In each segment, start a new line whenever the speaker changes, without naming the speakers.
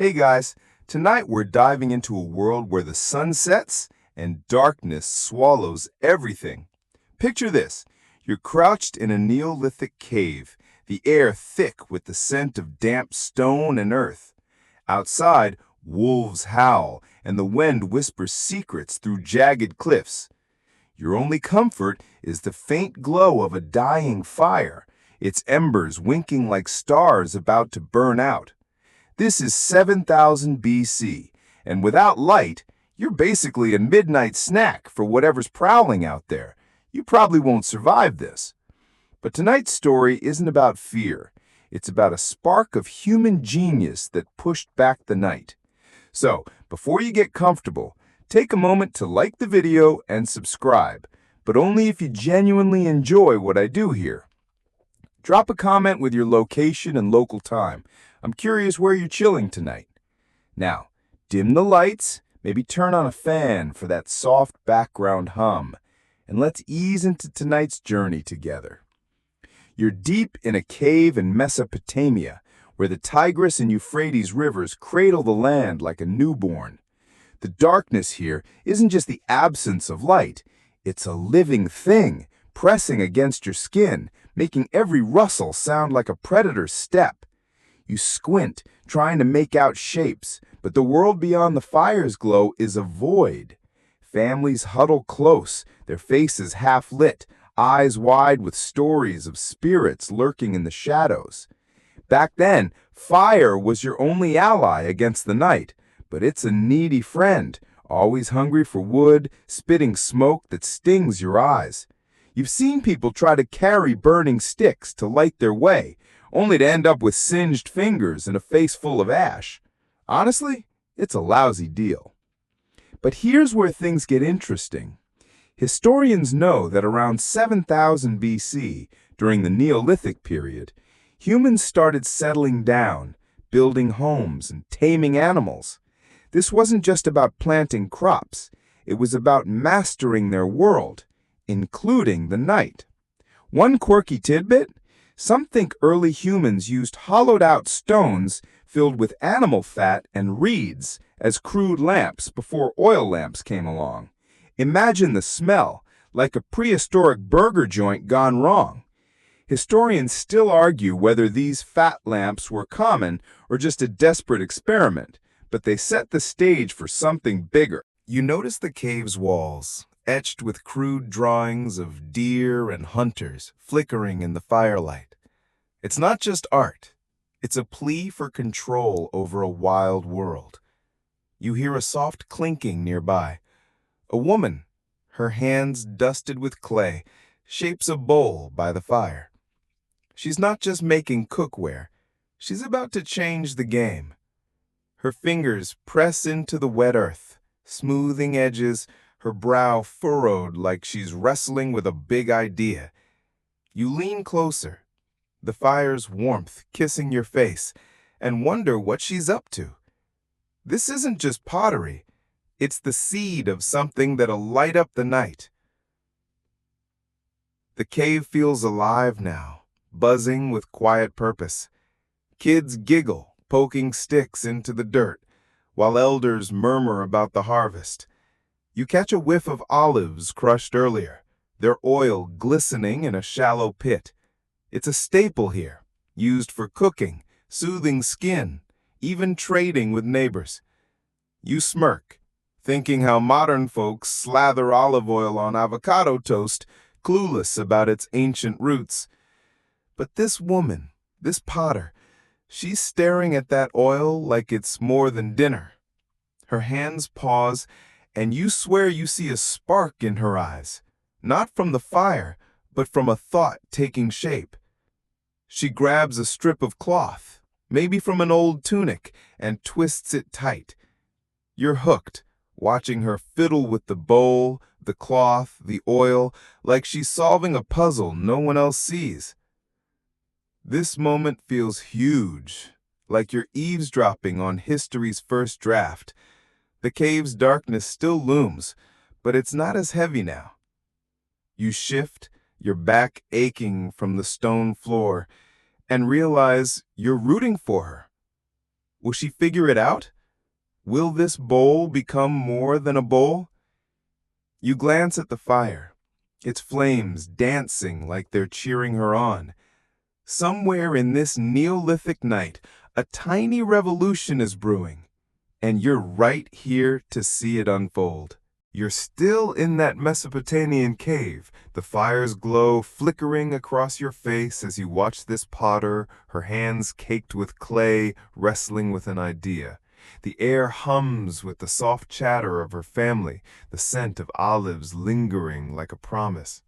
Hey guys, tonight we're diving into a world where the sun sets and darkness swallows everything. Picture this. You're crouched in a Neolithic cave, the air thick with the scent of damp stone and earth. Outside, wolves howl and the wind whispers secrets through jagged cliffs. Your only comfort is the faint glow of a dying fire, its embers winking like stars about to burn out. This is 7000 BC, and without light, you're basically a midnight snack for whatever's prowling out there. You probably won't survive this. But tonight's story isn't about fear. It's about a spark of human genius that pushed back the night. So, before you get comfortable, take a moment to like the video and subscribe, but only if you genuinely enjoy what I do here. Drop a comment with your location and local time. I'm curious where you're chilling tonight. Now, dim the lights, maybe turn on a fan for that soft background hum, and let's ease into tonight's journey together. You're deep in a cave in Mesopotamia, where the Tigris and Euphrates rivers cradle the land like a newborn. The darkness here isn't just the absence of light, it's a living thing, pressing against your skin, making every rustle sound like a predator's step. You squint, trying to make out shapes, but the world beyond the fire's glow is a void. Families huddle close, their faces half lit, eyes wide with stories of spirits lurking in the shadows. Back then, fire was your only ally against the night, but it's a needy friend, always hungry for wood, spitting smoke that stings your eyes. You've seen people try to carry burning sticks to light their way, only to end up with singed fingers and a face full of ash. Honestly, it's a lousy deal. But here's where things get interesting. Historians know that around 7000 BC, during the Neolithic period, humans started settling down, building homes and taming animals. This wasn't just about planting crops, it was about mastering their world, including the night. One quirky tidbit? Some think early humans used hollowed-out stones filled with animal fat and reeds as crude lamps before oil lamps came along. Imagine the smell, like a prehistoric burger joint gone wrong. Historians still argue whether these fat lamps were common or just a desperate experiment, but they set the stage for something bigger. You notice the cave's walls, etched with crude drawings of deer and hunters flickering in the firelight. It's not just art. It's a plea for control over a wild world. You hear a soft clinking nearby. A woman, her hands dusted with clay, shapes a bowl by the fire. She's not just making cookware. She's about to change the game. Her fingers press into the wet earth, smoothing edges, her brow furrowed like she's wrestling with a big idea. You lean closer, the fire's warmth kissing your face, and wonder what she's up to. This isn't just pottery. It's the seed of something that'll light up the night. The cave feels alive now, buzzing with quiet purpose. Kids giggle, poking sticks into the dirt, while elders murmur about the harvest. You catch a whiff of olives crushed earlier, their oil glistening in a shallow pit. It's a staple here, used for cooking, soothing skin, even trading with neighbors. You smirk, thinking how modern folks slather olive oil on avocado toast, clueless about its ancient roots. But this woman, this potter, she's staring at that oil like it's more than dinner. Her hands pause, and you swear you see a spark in her eyes, not from the fire, but from a thought taking shape. She grabs a strip of cloth, maybe from an old tunic, and twists it tight. You're hooked, watching her fiddle with the bowl, the cloth, the oil, like she's solving a puzzle no one else sees. This moment feels huge, like you're eavesdropping on history's first draft. The cave's darkness still looms, but it's not as heavy now. You shift, your back aching from the stone floor, and realize you're rooting for her. Will she figure it out? Will this bowl become more than a bowl? You glance at the fire, its flames dancing like they're cheering her on. Somewhere in this Neolithic night, a tiny revolution is brewing, and you're right here to see it unfold. You're still in that Mesopotamian cave, the fire's glow flickering across your face as you watch this potter, her hands caked with clay, wrestling with an idea. The air hums with the soft chatter of her family, the scent of olives lingering like a promise.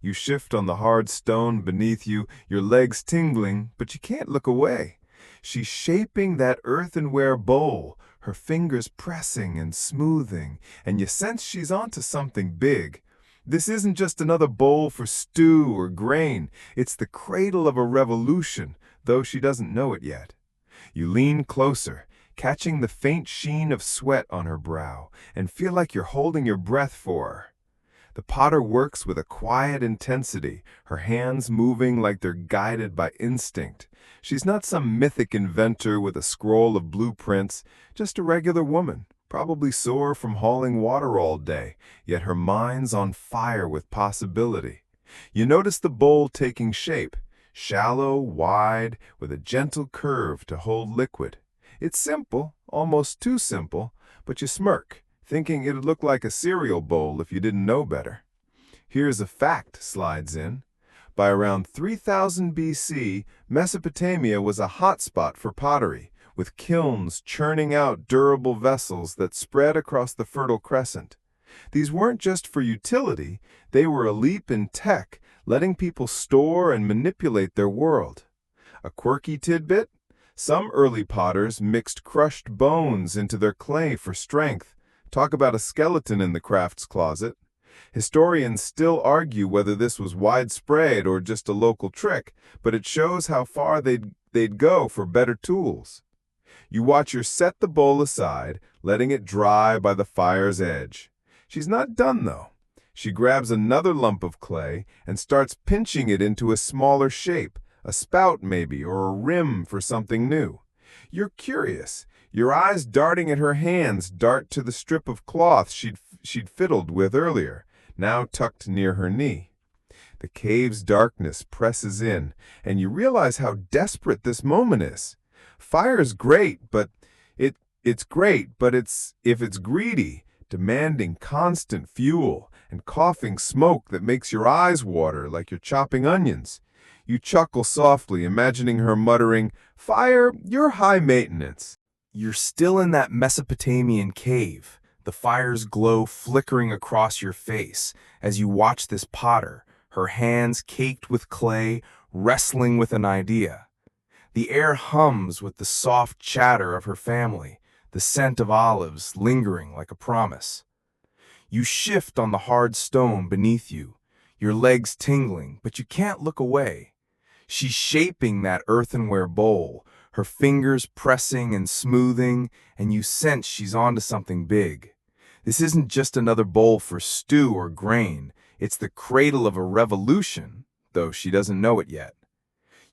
You shift on the hard stone beneath you, your legs tingling, but you can't look away. She's shaping that earthenware bowl, her fingers pressing and smoothing, and you sense she's onto something big. This isn't just another bowl for stew or grain. It's the cradle of a revolution, though she doesn't know it yet. You lean closer, catching the faint sheen of sweat on her brow, and feel like you're holding your breath for her. The potter works with a quiet intensity, her hands moving like they're guided by instinct. She's not some mythic inventor with a scroll of blueprints, just a regular woman, probably sore from hauling water all day, yet her mind's on fire with possibility. You notice the bowl taking shape, shallow, wide, with a gentle curve to hold liquid. It's simple, almost too simple, but you smirk, thinking it'd look like a cereal bowl if you didn't know better. Here's a fact slides in. By around 3000 BC, Mesopotamia was a hotspot for pottery, with kilns churning out durable vessels that spread across the Fertile Crescent. These weren't just for utility, they were a leap in tech, letting people store and manipulate their world. A quirky tidbit? Some early potters mixed crushed bones into their clay for strength. Talk about a skeleton in the crafts closet. Historians still argue whether this was widespread or just a local trick, but it shows how far they'd go for better tools. You watch her set the bowl aside, letting it dry by the fire's edge. She's not done, though. She grabs another lump of clay and starts pinching it into a smaller shape, a spout maybe, or a rim for something new. You're curious. Your eyes darting at her hands dart to the strip of cloth she'd fiddled with earlier, now tucked near her knee. The cave's darkness presses in, and you realize how desperate this moment is. Fire's great, but if it's greedy, demanding constant fuel and coughing smoke that makes your eyes water like you're chopping onions. You chuckle softly, imagining her muttering, "Fire, you're high maintenance." You're still in that Mesopotamian cave, the fire's glow flickering across your face as you watch this potter, her hands caked with clay, wrestling with an idea. The air hums with the soft chatter of her family, the scent of olives lingering like a promise. You shift on the hard stone beneath you, your legs tingling, but you can't look away. She's shaping that earthenware bowl, her fingers pressing and smoothing, and you sense she's onto something big. This isn't just another bowl for stew or grain. It's the cradle of a revolution, though she doesn't know it yet.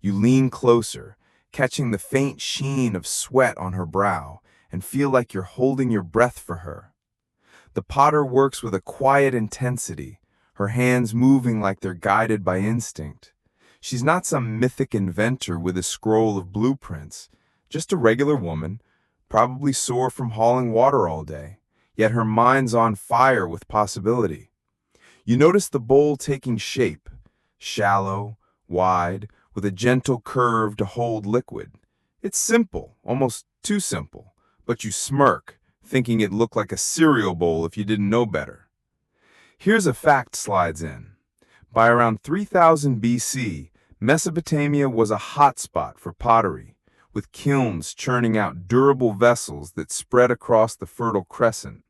You lean closer, catching the faint sheen of sweat on her brow, and feel like you're holding your breath for her. The potter works with a quiet intensity, her hands moving like they're guided by instinct. She's not some mythic inventor with a scroll of blueprints, just a regular woman, probably sore from hauling water all day, yet her mind's on fire with possibility. You notice the bowl taking shape, shallow, wide, with a gentle curve to hold liquid. It's simple, almost too simple, but you smirk, thinking it looked like a cereal bowl if you didn't know better. Here's a fact slides in. By around 3000 BC, Mesopotamia was a hotspot for pottery, with kilns churning out durable vessels that spread across the Fertile Crescent.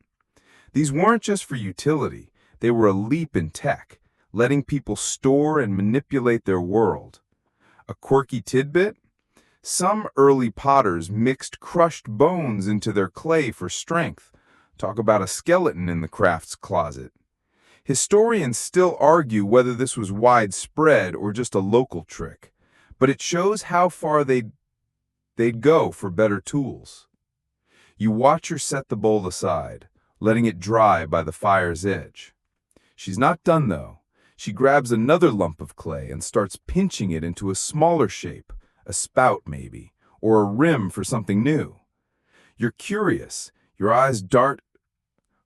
These weren't just for utility, they were a leap in tech, letting people store and manipulate their world. A quirky tidbit? Some early potters mixed crushed bones into their clay for strength. Talk about a skeleton in the crafts closet. Historians still argue whether this was widespread or just a local trick, but it shows how far they'd they'd go for better tools. You watch her set the bowl aside, letting it dry by the fire's edge. She's not done, though. She grabs another lump of clay and starts pinching it into a smaller shape, a spout maybe, or a rim for something new. You're curious. Your eyes dart.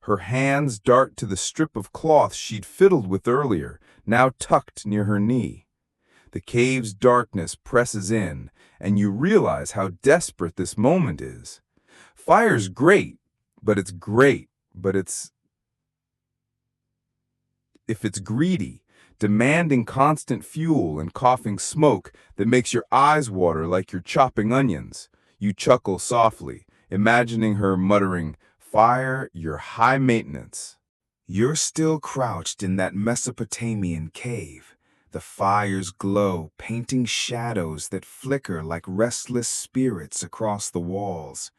Her hands dart to the strip of cloth she'd fiddled with earlier, now tucked near her knee. The cave's darkness presses in, and you realize how desperate this moment is. Fire's great, but it's if it's greedy, demanding constant fuel and coughing smoke that makes your eyes water like you're chopping onions, you chuckle softly, imagining her muttering, "Fire, you're high maintenance." You're still crouched in that Mesopotamian cave. The fire's glow painting shadows that flicker like restless spirits across the walls.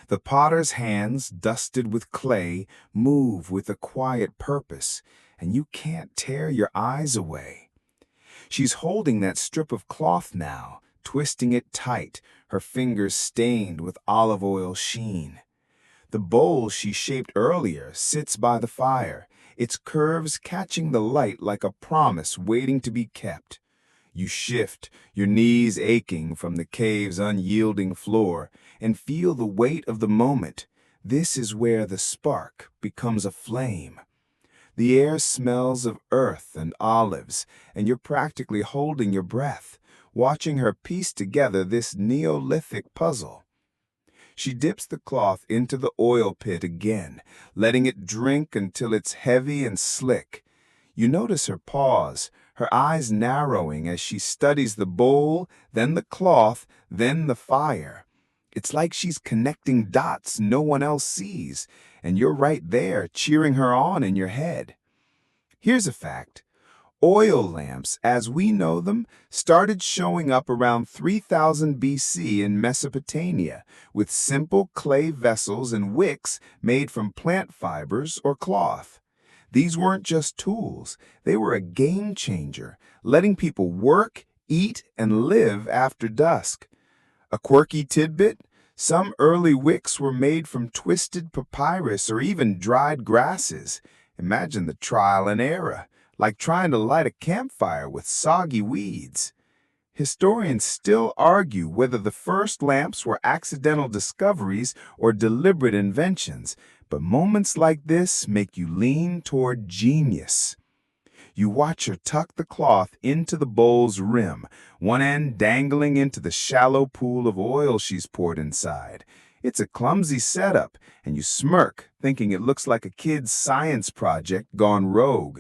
The potter's hands, dusted with clay, move with a quiet purpose, and you can't tear your eyes away. She's holding that strip of cloth now, twisting it tight, her fingers stained with olive oil sheen. The bowl she shaped earlier sits by the fire, its curves catching the light like a promise waiting to be kept. You shift, your knees aching from the cave's unyielding floor, and feel the weight of the moment. This is where the spark becomes a flame. The air smells of earth and olives, and you're practically holding your breath, watching her piece together this Neolithic puzzle. She dips the cloth into the oil pit again, letting it drink until it's heavy and slick. You notice her pause, her eyes narrowing as she studies the bowl, then the cloth, then the fire. It's like she's connecting dots no one else sees, and you're right there cheering her on in your head. Here's a fact. Oil lamps, as we know them, started showing up around 3000 BC in Mesopotamia, with simple clay vessels and wicks made from plant fibers or cloth. These weren't just tools, they were a game changer, letting people work, eat, and live after dusk. A quirky tidbit? Some early wicks were made from twisted papyrus or even dried grasses. Imagine the trial and error, like trying to light a campfire with soggy weeds. Historians still argue whether the first lamps were accidental discoveries or deliberate inventions, but moments like this make you lean toward genius. You watch her tuck the cloth into the bowl's rim, one end dangling into the shallow pool of oil she's poured inside. It's a clumsy setup, and you smirk, thinking it looks like a kid's science project gone rogue.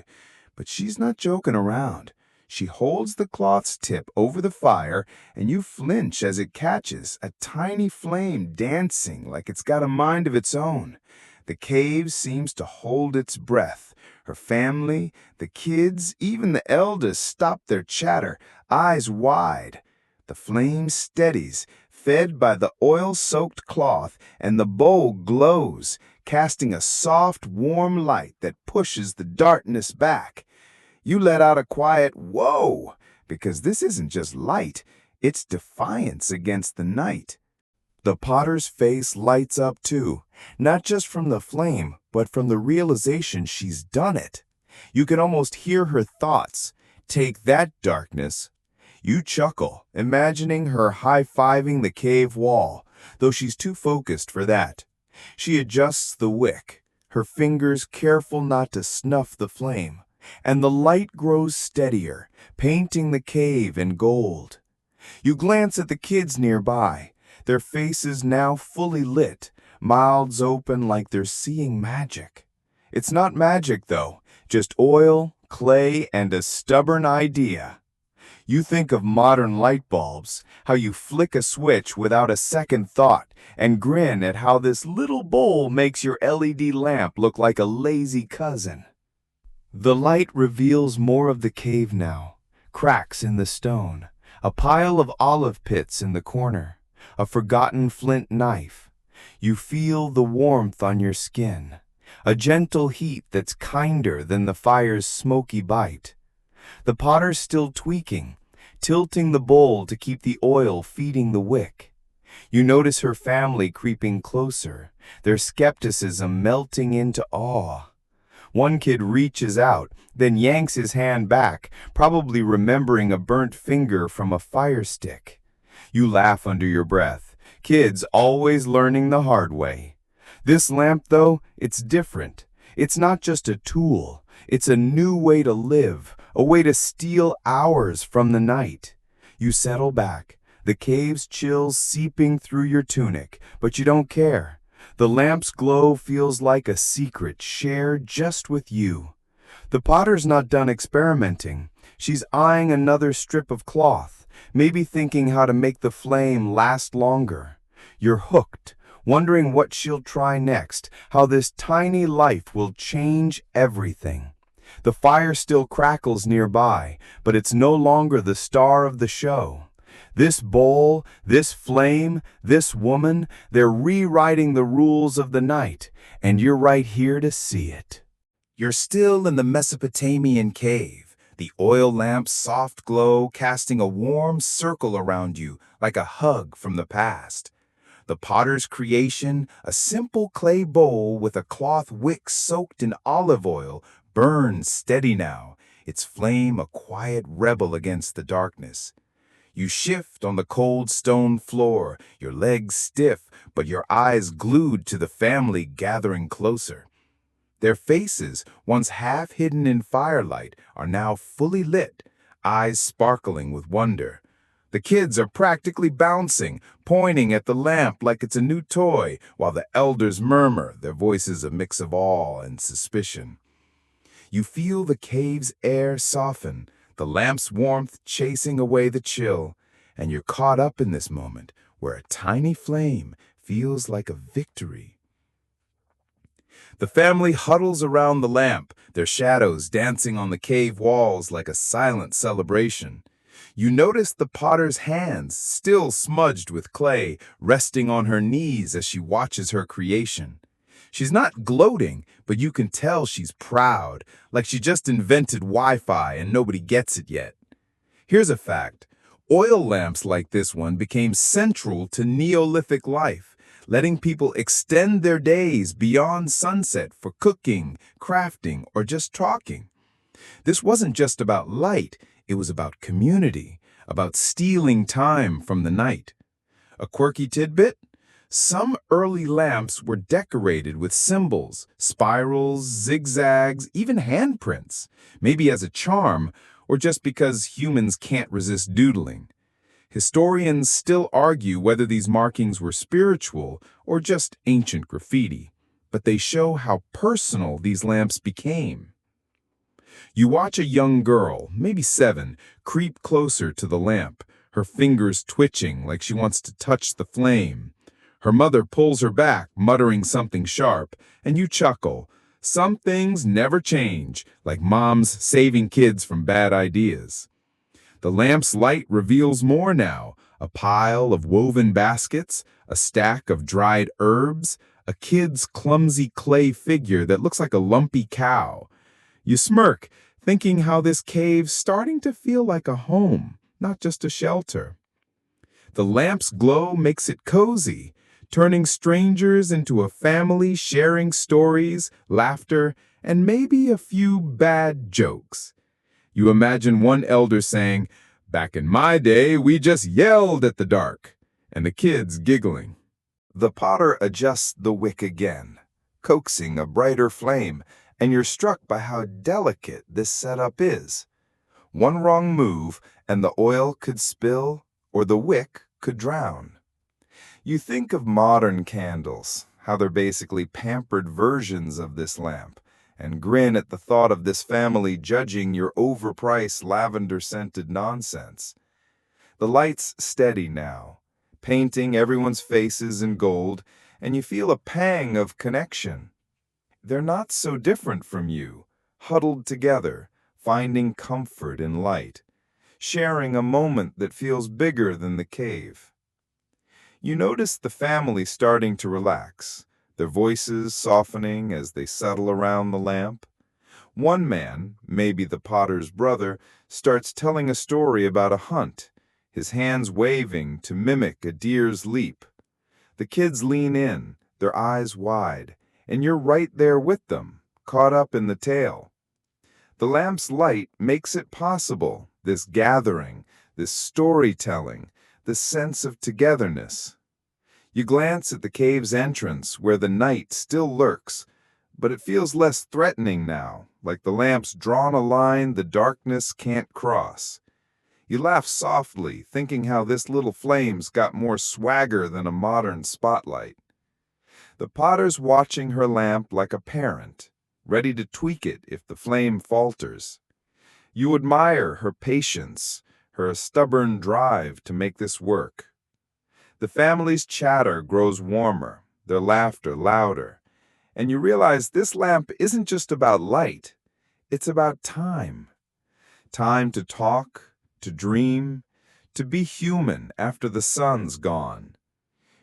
But she's not joking around. She holds the cloth's tip over the fire, and you flinch as it catches, a tiny flame dancing like it's got a mind of its own. The cave seems to hold its breath. Her family, the kids, even the elders stop their chatter, eyes wide. The flame steadies, fed by the oil-soaked cloth, and the bowl glows, casting a soft, warm light that pushes the darkness back. You let out a quiet "whoa," because this isn't just light, it's defiance against the night. The potter's face lights up too, not just from the flame, but from the realization she's done it. You can almost hear her thoughts. Take that, darkness. You chuckle, imagining her high-fiving the cave wall, though she's too focused for that. She adjusts the wick, her fingers careful not to snuff the flame, and the light grows steadier, painting the cave in gold. You glance at the kids nearby, their faces now fully lit, mouths open like they're seeing magic. It's not magic, though, just oil, clay, and a stubborn idea. You think of modern light bulbs, how you flick a switch without a second thought, and grin at how this little bowl makes your LED lamp look like a lazy cousin. The light reveals more of the cave now, cracks in the stone, a pile of olive pits in the corner, a forgotten flint knife. You feel the warmth on your skin, a gentle heat that's kinder than the fire's smoky bite. The potter's still tweaking, tilting the bowl to keep the oil feeding the wick. You notice her family creeping closer, their skepticism melting into awe. One kid reaches out, then yanks his hand back, probably remembering a burnt finger from a fire stick. You laugh under your breath. Kids always learning the hard way. This lamp, though, it's different. It's not just a tool. It's a new way to live, a way to steal hours from the night. You settle back, the cave's chills seeping through your tunic, but you don't care. The lamp's glow feels like a secret shared just with you. The potter's not done experimenting. She's eyeing another strip of cloth, maybe thinking how to make the flame last longer. You're hooked, wondering what she'll try next, how this tiny life will change everything. The fire still crackles nearby, but it's no longer the star of the show. This bowl, this flame, this woman, they're rewriting the rules of the night, and you're right here to see it. You're still in the Mesopotamian cave, the oil lamp's soft glow casting a warm circle around you like a hug from the past. The potter's creation, a simple clay bowl with a cloth wick soaked in olive oil, burns steady now, its flame a quiet rebel against the darkness. You shift on the cold stone floor, your legs stiff, but your eyes glued to the family gathering closer. Their faces, once half hidden in firelight, are now fully lit, eyes sparkling with wonder. The kids are practically bouncing, pointing at the lamp like it's a new toy, while the elders murmur, their voices a mix of awe and suspicion. You feel the cave's air soften, the lamp's warmth chasing away the chill, and you're caught up in this moment where a tiny flame feels like a victory. The family huddles around the lamp, their shadows dancing on the cave walls like a silent celebration. You notice the potter's hands, still smudged with clay, resting on her knees as she watches her creation. She's not gloating, but you can tell she's proud, like she just invented Wi-Fi and nobody gets it yet. Here's a fact. Oil lamps like this one became central to Neolithic life, letting people extend their days beyond sunset for cooking, crafting, or just talking. This wasn't just about light, it was about community, about stealing time from the night. A quirky tidbit? Some early lamps were decorated with symbols, spirals, zigzags, even handprints, maybe as a charm or just because humans can't resist doodling. Historians still argue whether these markings were spiritual or just ancient graffiti, but they show how personal these lamps became. You watch a young girl, maybe 7, creep closer to the lamp, her fingers twitching like she wants to touch the flame. Her mother pulls her back, muttering something sharp, and you chuckle. Some things never change, like moms saving kids from bad ideas. The lamp's light reveals more now, a pile of woven baskets, a stack of dried herbs, a kid's clumsy clay figure that looks like a lumpy cow. You smirk, thinking how this cave's starting to feel like a home, not just a shelter. The lamp's glow makes it cozy, turning strangers into a family sharing stories, laughter, and maybe a few bad jokes. You imagine one elder saying, "Back in my day, we just yelled at the dark," and the kids giggling. The potter adjusts the wick again, coaxing a brighter flame, and you're struck by how delicate this setup is. One wrong move, and the oil could spill, or the wick could drown. You think of modern candles, how they're basically pampered versions of this lamp, and grin at the thought of this family judging your overpriced lavender-scented nonsense. The light's steady now, painting everyone's faces in gold, and you feel a pang of connection. They're not so different from you, huddled together, finding comfort in light, sharing a moment that feels bigger than the cave. You notice the family starting to relax, their voices softening as they settle around the lamp. One man, maybe the potter's brother, starts telling a story about a hunt, his hands waving to mimic a deer's leap. The kids lean in, their eyes wide, and you're right there with them, caught up in the tale. The lamp's light makes it possible, this gathering, this storytelling, this sense of togetherness. You glance at the cave's entrance where the night still lurks, but it feels less threatening now, like the lamp's drawn a line the darkness can't cross. You laugh softly, thinking how this little flame's got more swagger than a modern spotlight. The potter's watching her lamp like a parent, ready to tweak it if the flame falters. You admire her patience, her stubborn drive to make this work. The family's chatter grows warmer, their laughter louder, and you realize this lamp isn't just about light, it's about time. Time to talk, to dream, to be human after the sun's gone.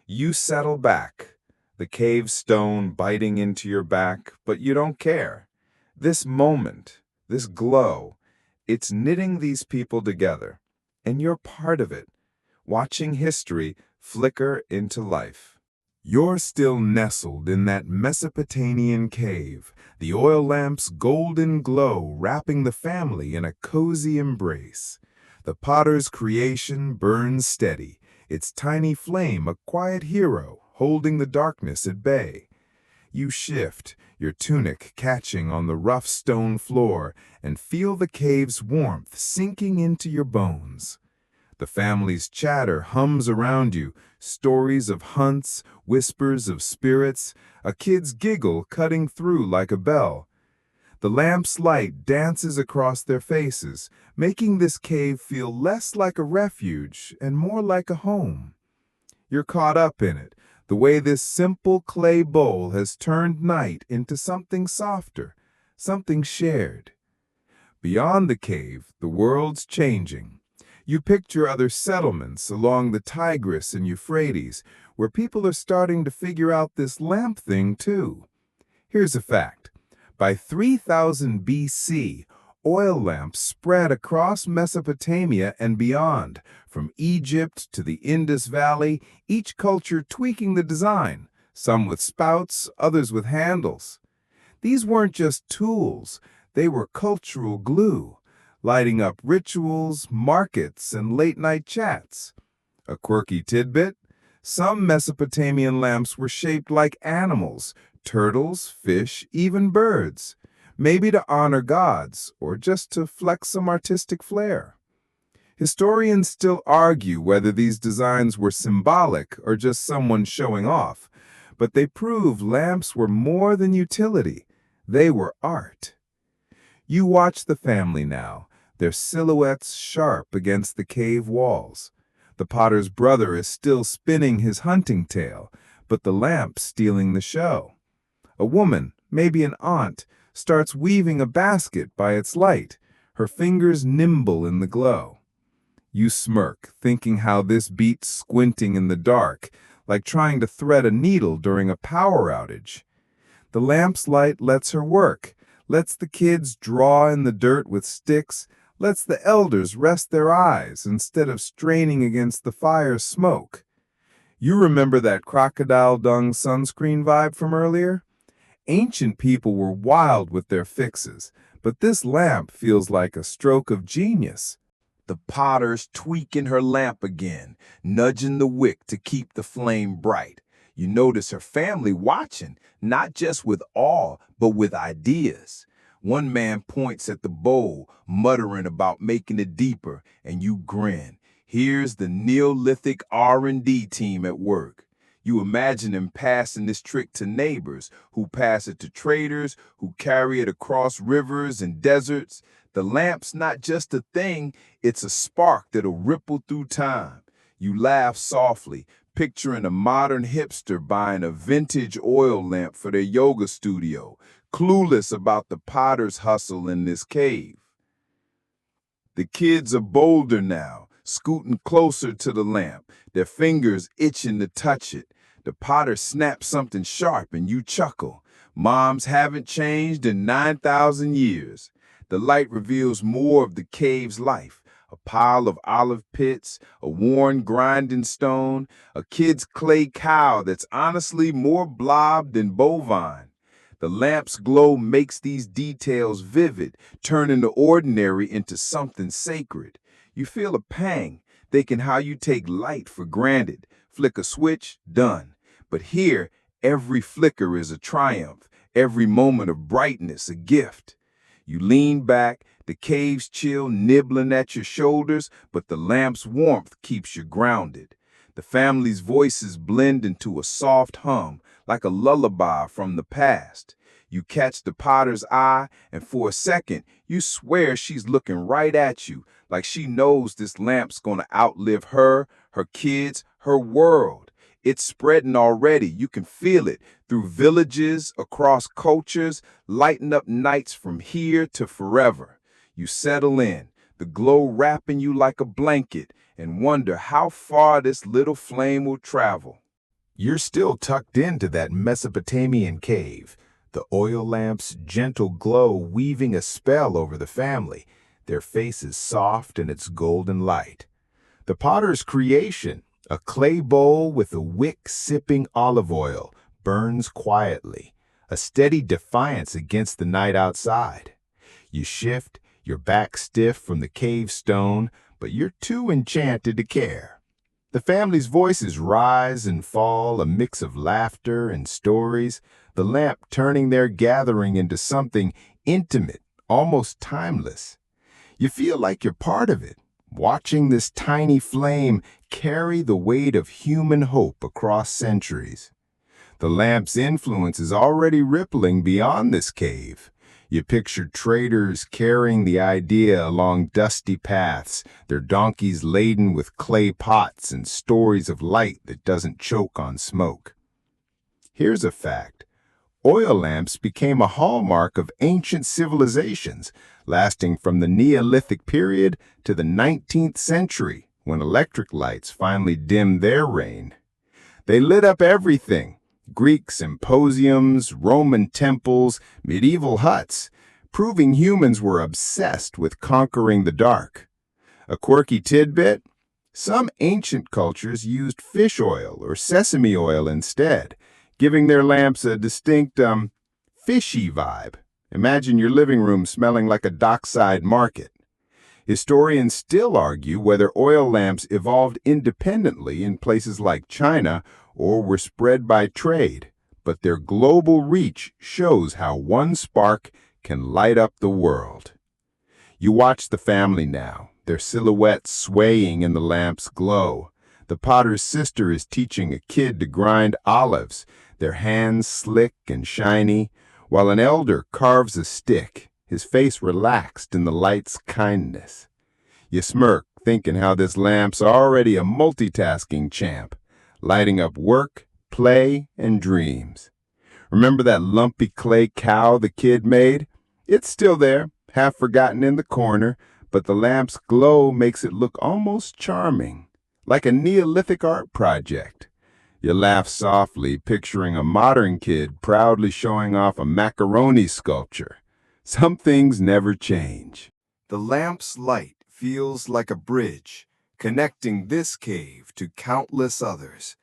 You settle back, the cave stone biting into your back, but you don't care. This moment, this glow, it's knitting these people together, and you're part of it, watching history flicker into life. You're still nestled in that Mesopotamian cave, the oil lamp's golden glow wrapping the family in a cozy embrace. The potter's creation burns steady, its tiny flame a quiet hero holding the darkness at bay. You shift, your tunic catching on the rough stone floor, and feel the cave's warmth sinking into your bones. The family's chatter hums around you, stories of hunts, whispers of spirits, a kid's giggle cutting through like a bell. The lamp's light dances across their faces, making this cave feel less like a refuge and more like a home. You're caught up in it, the way this simple clay bowl has turned night into something softer, something shared. Beyond the cave, the world's changing. You picture other settlements along the Tigris and Euphrates, where people are starting to figure out this lamp thing too. Here's a fact. By 3000 BC, oil lamps spread across Mesopotamia and beyond, from Egypt to the Indus Valley, each culture tweaking the design, some with spouts, others with handles. These weren't just tools, they were cultural glue, lighting up rituals, markets, and late-night chats. A quirky tidbit? Some Mesopotamian lamps were shaped like animals, turtles, fish, even birds, maybe to honor gods or just to flex some artistic flair. Historians still argue whether these designs were symbolic or just someone showing off, but they prove lamps were more than utility. They were art. You watch the family now, their silhouettes sharp against the cave walls. The potter's brother is still spinning his hunting tale, but the lamp's stealing the show. A woman, maybe an aunt, starts weaving a basket by its light, her fingers nimble in the glow. You smirk, thinking how this beats squinting in the dark, like trying to thread a needle during a power outage. The lamp's light lets her work, lets the kids draw in the dirt with sticks, lets the elders rest their eyes instead of straining against the fire's smoke. You remember that crocodile dung sunscreen vibe from earlier? Ancient people were wild with their fixes, but this lamp feels like a stroke of genius. The potter's tweaking her lamp again, nudging the wick to keep the flame bright. You notice her family watching, not just with awe, but with ideas. One man points at the bowl, muttering about making it deeper, and you grin. Here's the Neolithic R&D team at work. You imagine them passing this trick to neighbors, who pass it to traders, who carry it across rivers and deserts. The lamp's not just a thing, it's a spark that'll ripple through time. You laugh softly, picturing a modern hipster buying a vintage oil lamp for their yoga studio, clueless about the potter's hustle in this cave. The kids are bolder now, scooting closer to the lamp, their fingers itching to touch it. The potter snaps something sharp and you chuckle. Moms haven't changed in 9,000 years. The light reveals more of the cave's life, a pile of olive pits, a worn grinding stone, a kid's clay cow that's honestly more blob than bovine. The lamp's glow makes these details vivid, turning the ordinary into something sacred. You feel a pang, thinking how you take light for granted. Flick a switch, done. But here, every flicker is a triumph, every moment of brightness a gift. You lean back, the cave's chill nibbling at your shoulders, but the lamp's warmth keeps you grounded. The family's voices blend into a soft hum, like a lullaby from the past. You catch the potter's eye, and for a second, you swear she's looking right at you, like she knows this lamp's gonna outlive her, her kids, her world. It's spreading already. You can feel it through villages, across cultures, lighting up nights from here to forever. You settle in, the glow wrapping you like a blanket, and wonder how far this little flame will travel. You're still tucked into that Mesopotamian cave, the oil lamp's gentle glow weaving a spell over the family, their faces soft in its golden light. The potter's creation, a clay bowl with a wick sipping olive oil, burns quietly, a steady defiance against the night outside. You shift, your back stiff from the cave stone, but you're too enchanted to care. The family's voices rise and fall, a mix of laughter and stories, the lamp turning their gathering into something intimate, almost timeless. You feel like you're part of it, watching this tiny flame carry the weight of human hope across centuries. The lamp's influence is already rippling beyond this cave. You picture traders carrying the idea along dusty paths, their donkeys laden with clay pots and stories of light that doesn't choke on smoke. Here's a fact. Oil lamps became a hallmark of ancient civilizations, lasting from the Neolithic period to the 19th century, when electric lights finally dimmed their reign. They lit up everything: Greek symposiums, Roman temples, medieval huts, proving humans were obsessed with conquering the dark. A quirky tidbit? Some ancient cultures used fish oil or sesame oil instead, giving their lamps a distinct, fishy vibe. Imagine your living room smelling like a dockside market. Historians still argue whether oil lamps evolved independently in places like China or were spread by trade, but their global reach shows how one spark can light up the world. You watch the family now, their silhouettes swaying in the lamp's glow. The potter's sister is teaching a kid to grind olives, their hands slick and shiny, while an elder carves a stick, his face relaxed in the light's kindness. You smirk, thinking how this lamp's already a multitasking champ, lighting up work, play, and dreams. Remember that lumpy clay cow the kid made? It's still there, half forgotten in the corner, but the lamp's glow makes it look almost charming, like a Neolithic art project. You laugh softly, picturing a modern kid proudly showing off a macaroni sculpture. Some things never change. The lamp's light feels like a bridge, connecting this cave to countless others.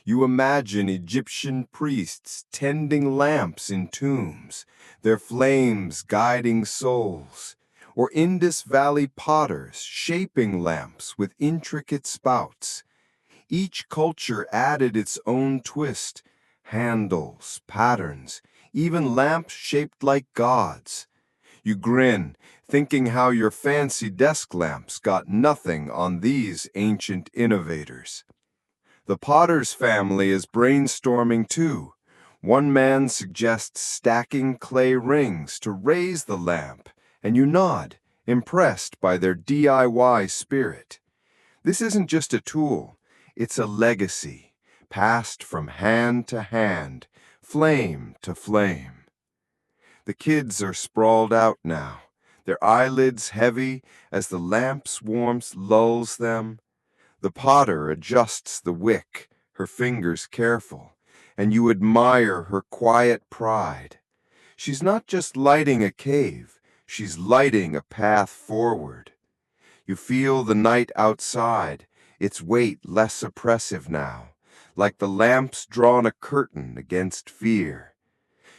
You imagine Egyptian priests tending lamps in tombs, their flames guiding souls, or Indus Valley potters shaping lamps with intricate spouts. Each culture added its own twist, handles, patterns, even lamps shaped like gods. You grin, thinking how your fancy desk lamps got nothing on these ancient innovators. The potter's family is brainstorming too. One man suggests stacking clay rings to raise the lamp, and you nod, impressed by their DIY spirit. This isn't just a tool. It's a legacy, passed from hand to hand, flame to flame. The kids are sprawled out now, their eyelids heavy as the lamp's warmth lulls them. The potter adjusts the wick, her fingers careful, and you admire her quiet pride. She's not just lighting a cave, she's lighting a path forward. You feel the night outside, its weight less oppressive now, like the lamps drawn a curtain against fear.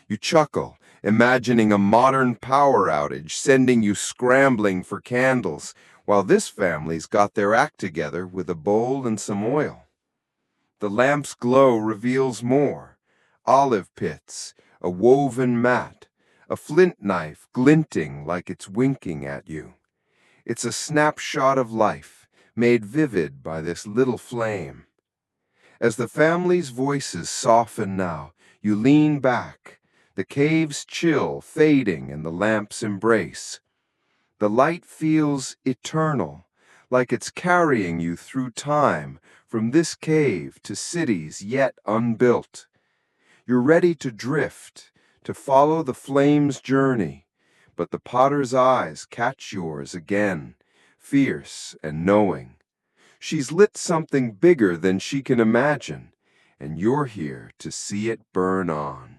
You chuckle, imagining a modern power outage sending you scrambling for candles, while this family's got their act together with a bowl and some oil. The lamp's glow reveals more: olive pits, a woven mat, a flint knife glinting like it's winking at you. It's a snapshot of life, made vivid by this little flame. As the family's voices soften now, you lean back, the cave's chill fading in the lamp's embrace. The light feels eternal, like it's carrying you through time from this cave to cities yet unbuilt. You're ready to drift, to follow the flame's journey, but the potter's eyes catch yours again, fierce and knowing. She's lit something bigger than she can imagine, and you're here to see it burn on.